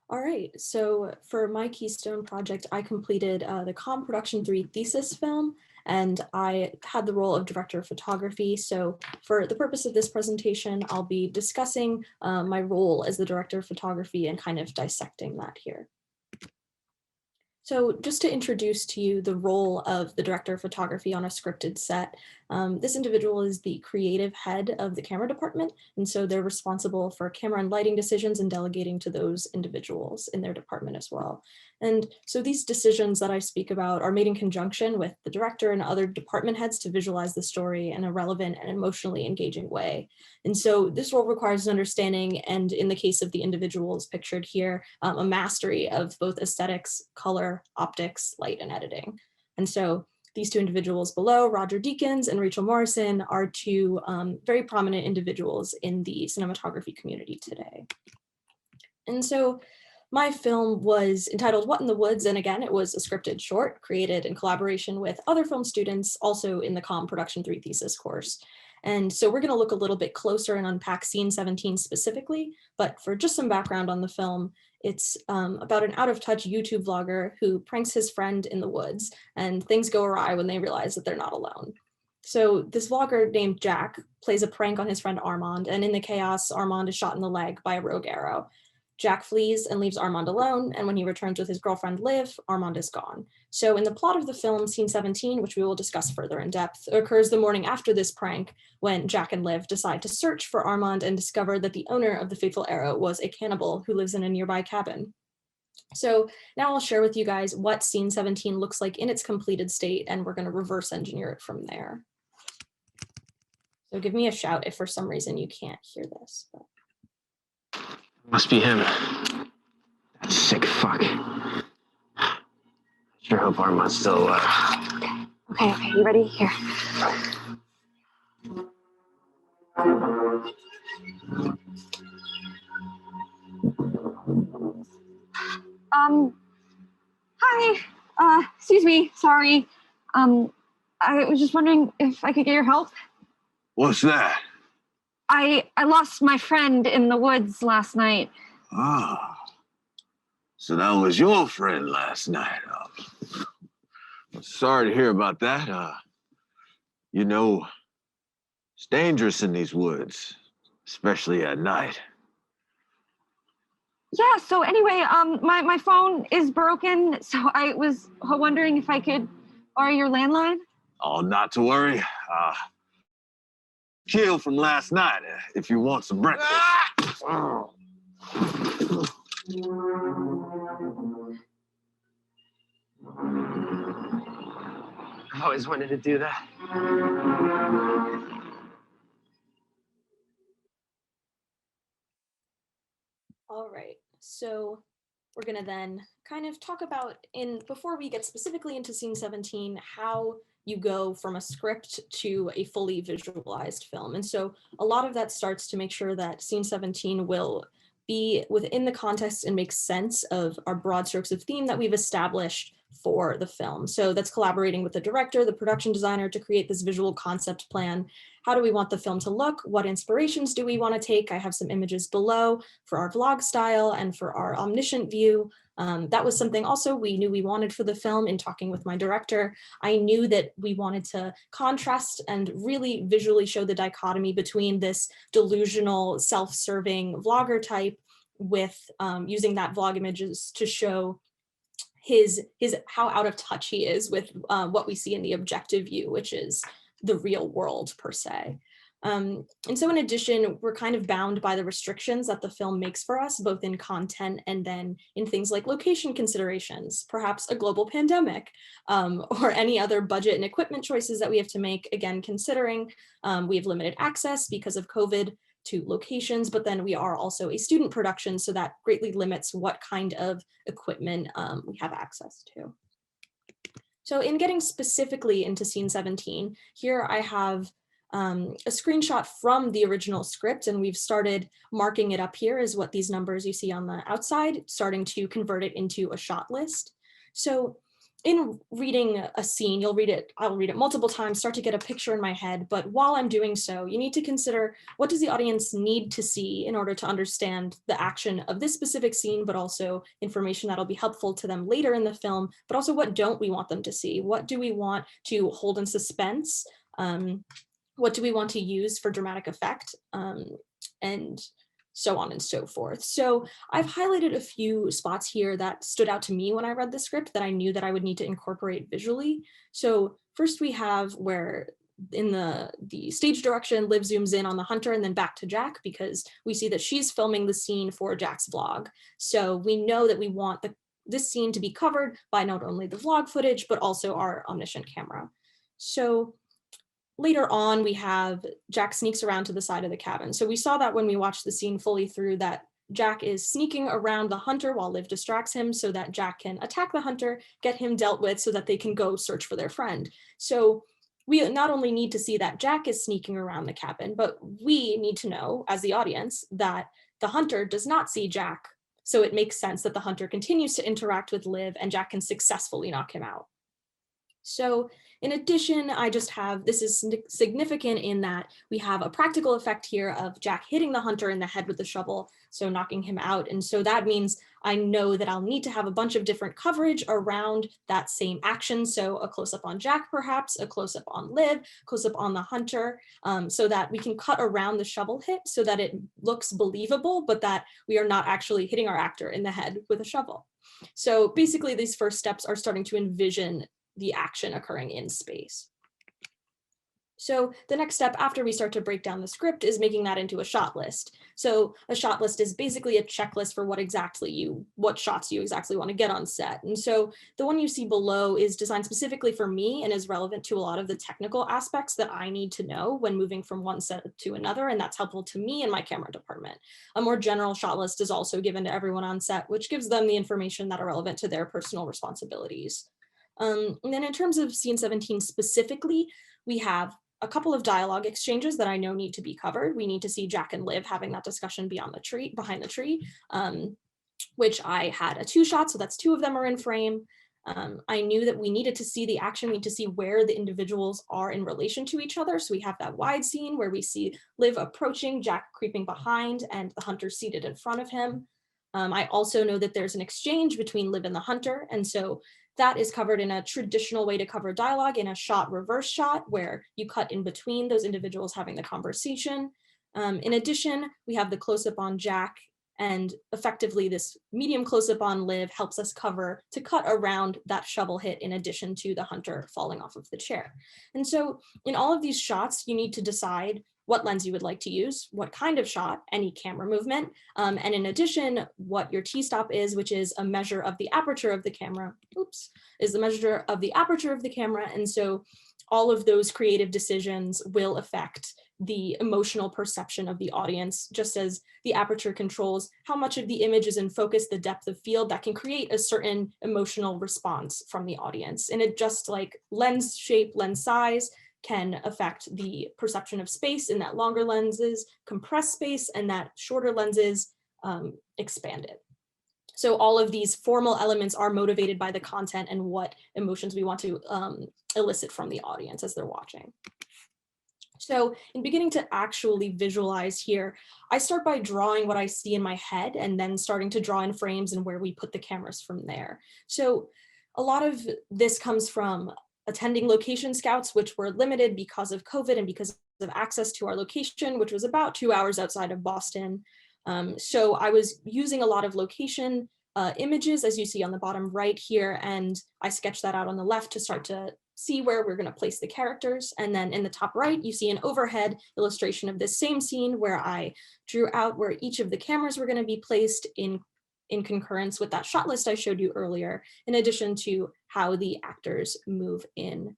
All right, so for my Keystone project, I completed the Com Production 3 thesis film, and I had the role of director of photography. So for the purpose of this presentation, I'll be discussing my role as the director of photography and kind of dissecting that here. So just to introduce to you the role of the director of photography on a scripted set, this individual is the creative head of the camera department. And so they're responsible for camera and lighting decisions and delegating to those individuals in their department as well. And so these decisions that I speak about are made in conjunction with the director and other department heads to visualize the story in a relevant and emotionally engaging way. And so this role requires an understanding, and in the case of the individuals pictured here, a mastery of both aesthetics, color, optics, light, and editing. And so these two individuals below, Roger Deakins and Rachel Morrison, are two very prominent individuals in the cinematography community today. And so my film was entitled What in the Woods? And again, it was a scripted short created in collaboration with other film students also in the Com Production 3 thesis course. And so we're going to look a little bit closer and unpack scene 17 specifically, but for just some background on the film, it's about an out-of-touch YouTube vlogger who pranks his friend in the woods, and things go awry when they realize that they're not alone. So this vlogger named Jack plays a prank on his friend Armand, and in the chaos, Armand is shot in the leg by a rogue arrow. Jack flees and leaves Armand alone, and when he returns with his girlfriend Liv, Armand is gone. So in the plot of the film, scene 17, which we will discuss further in depth, occurs the morning after this prank when Jack and Liv decide to search for Armand and discover that the owner of the fateful arrow was a cannibal who lives in a nearby cabin. So now I'll share with you guys what scene 17 looks like in its completed state, and we're going to reverse engineer it from there. So give me a shout if for some reason you can't hear this. But... Must be him. That sick fuck. Sure hope Armand's still alive. Okay, you ready? Here. Hi. Excuse me. Sorry. I was just wondering if I could get your help. What's that? I lost my friend in the woods last night. Ah, so that was your friend last night. Sorry to hear about that. You know, it's dangerous in these woods, especially at night. Yeah, so anyway, my phone is broken, so I was wondering if I could borrow your landline. Oh, not to worry. Kill from last night if you want some breakfast. I always wanted to do that. All right, so we're going to then kind of talk about, before we get specifically into scene 17, how you go from a script to a fully visualized film. And so a lot of that starts to make sure that scene 17 will be within the context and make sense of our broad strokes of theme that we've established for the film. So that's collaborating with the director, the production designer to create this visual concept plan. How do we want the film to look? What inspirations do we want to take? I have some images below for our vlog style and for our omniscient view. That was something also we knew we wanted for the film. In talking with my director, I knew that we wanted to contrast and really visually show the dichotomy between this delusional, self-serving vlogger type with using that vlog images to show his how out of touch he is with what we see in the objective view, which is the real world per se. And so in addition, we're kind of bound by the restrictions that the film makes for us, both in content and then in things like location considerations, perhaps a global pandemic, or any other budget and equipment choices that we have to make. Again, considering we have limited access because of COVID to locations, but then we are also a student production, so that greatly limits what kind of equipment we have access to. So in getting specifically into scene 17, here I have a screenshot from the original script, and we've started marking it up here as what these numbers you see on the outside, starting to convert it into a shot list. So in reading a scene, I'll read it multiple times, start to get a picture in my head, but while I'm doing so, you need to consider, what does the audience need to see in order to understand the action of this specific scene, but also information that'll be helpful to them later in the film, but also what don't we want them to see? What do we want to hold in suspense? What do we want to use for dramatic effect? And so on and so forth. So I've highlighted a few spots here that stood out to me when I read the script that I knew that I would need to incorporate visually. So first we have where in the stage direction, Liv zooms in on the hunter and then back to Jack, because we see that she's filming the scene for Jack's vlog. So we know that we want this scene to be covered by not only the vlog footage, but also our omniscient camera. So later on, we have Jack sneaks around to the side of the cabin. So we saw that when we watched the scene fully through, that Jack is sneaking around the hunter while Liv distracts him so that Jack can attack the hunter, get him dealt with so that they can go search for their friend. So we not only need to see that Jack is sneaking around the cabin, but we need to know as the audience that the hunter does not see Jack. So it makes sense that the hunter continues to interact with Liv and Jack can successfully knock him out. So in addition, this is significant in that we have a practical effect here of Jack hitting the hunter in the head with the shovel, so knocking him out. And so that means I know that I'll need to have a bunch of different coverage around that same action. So a close-up on Jack, perhaps, a close-up on Liv, close-up on the hunter, so that we can cut around the shovel hit so that it looks believable, but that we are not actually hitting our actor in the head with a shovel. So basically, these first steps are starting to envision the action occurring in space. So the next step after we start to break down the script is making that into a shot list. So a shot list is basically a checklist for what shots you exactly want to get on set. And so the one you see below is designed specifically for me and is relevant to a lot of the technical aspects that I need to know when moving from one set to another, and that's helpful to me and my camera department. A more general shot list is also given to everyone on set, which gives them the information that are relevant to their personal responsibilities. And then in terms of scene 17 specifically, we have a couple of dialogue exchanges that I know need to be covered. We need to see Jack and Liv having that discussion behind the tree, which I had a 2-shot, so that's 2 of them are in frame. I knew that we needed to see the action, we need to see where the individuals are in relation to each other. So we have that wide scene where we see Liv approaching, Jack creeping behind, and the hunter seated in front of him. I also know that there's an exchange between Liv and the hunter, and so that is covered in a traditional way to cover dialogue, in a shot reverse shot where you cut in between those individuals having the conversation. In addition, we have the close-up on Jack, and effectively this medium close-up on Liv helps us to cut around that shovel hit in addition to the hunter falling off of the chair. And so in all of these shots, you need to decide what lens you would like to use, what kind of shot, any camera movement, and in addition, what your t-stop is, which is a measure of the aperture of the camera, and so all of those creative decisions will affect the emotional perception of the audience, just as the aperture controls how much of the image is in focus, the depth of field that can create a certain emotional response from the audience. And it just like lens shape, lens size, can affect the perception of space in that longer lenses compress space and that shorter lenses expand it. So all of these formal elements are motivated by the content and what emotions we want to elicit from the audience as they're watching. So in beginning to actually visualize here, I start by drawing what I see in my head and then starting to draw in frames and where we put the cameras from there. So a lot of this comes from attending location scouts, which were limited because of COVID and because of access to our location, which was about 2 hours outside of Boston. So I was using a lot of location images, as you see on the bottom right here, and I sketched that out on the left to start to see where we're going to place the characters. And then in the top right, you see an overhead illustration of this same scene where I drew out where each of the cameras were going to be placed in concurrence with that shot list I showed you earlier, in addition to how the actors move in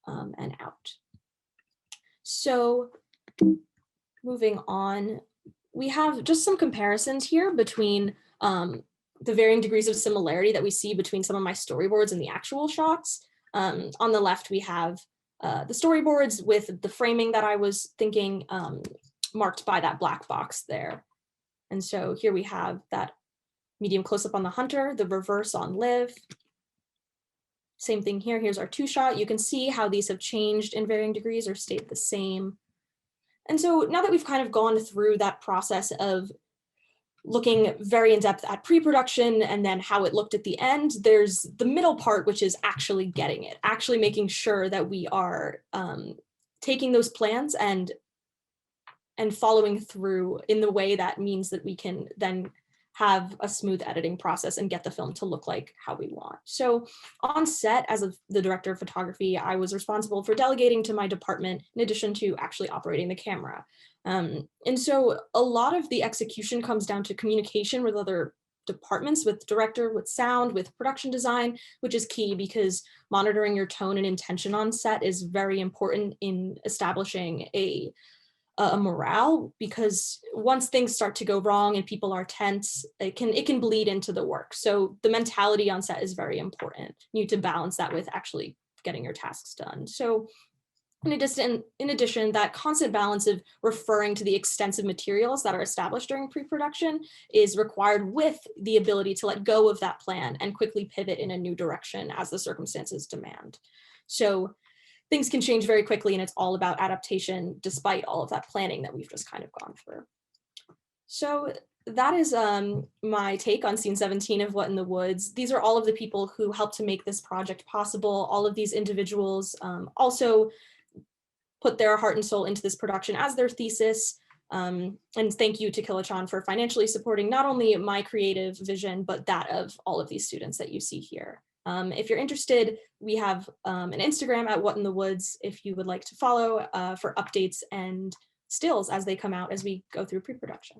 and out. So moving on, we have just some comparisons here between the varying degrees of similarity that we see between some of my storyboards and the actual shots. On the left, we have the storyboards with the framing that I was thinking marked by that black box there. And so here we have that medium close-up on the hunter, the reverse on Liv. Same thing here. Here's our 2-shot. You can see how these have changed in varying degrees or stayed the same. And so now that we've kind of gone through that process of looking very in depth at pre-production and then how it looked at the end, there's the middle part, which is actually getting it, actually making sure that we are taking those plans and following through in the way that means that we can then have a smooth editing process and get the film to look like how we want. So on set, as the director of photography, I was responsible for delegating to my department in addition to actually operating the camera. And so a lot of the execution comes down to communication with other departments, with director, with sound, with production design, which is key because monitoring your tone and intention on set is very important in establishing a morale, because once things start to go wrong and people are tense, it can bleed into the work. So the mentality on set is very important. You need to balance that with actually getting your tasks done. So in addition, that constant balance of referring to the extensive materials that are established during pre-production is required with the ability to let go of that plan and quickly pivot in a new direction as the circumstances demand. So things can change very quickly, and it's all about adaptation despite all of that planning that we've just kind of gone through. So that is my take on scene 17 of What in the Woods. These are all of the people who helped to make this project possible. All of these individuals also put their heart and soul into this production as their thesis. And thank you to Kilachand for financially supporting not only my creative vision, but that of all of these students that you see here. If you're interested, we have an Instagram at What in the Woods if you would like to follow for updates and stills as they come out as we go through pre-production.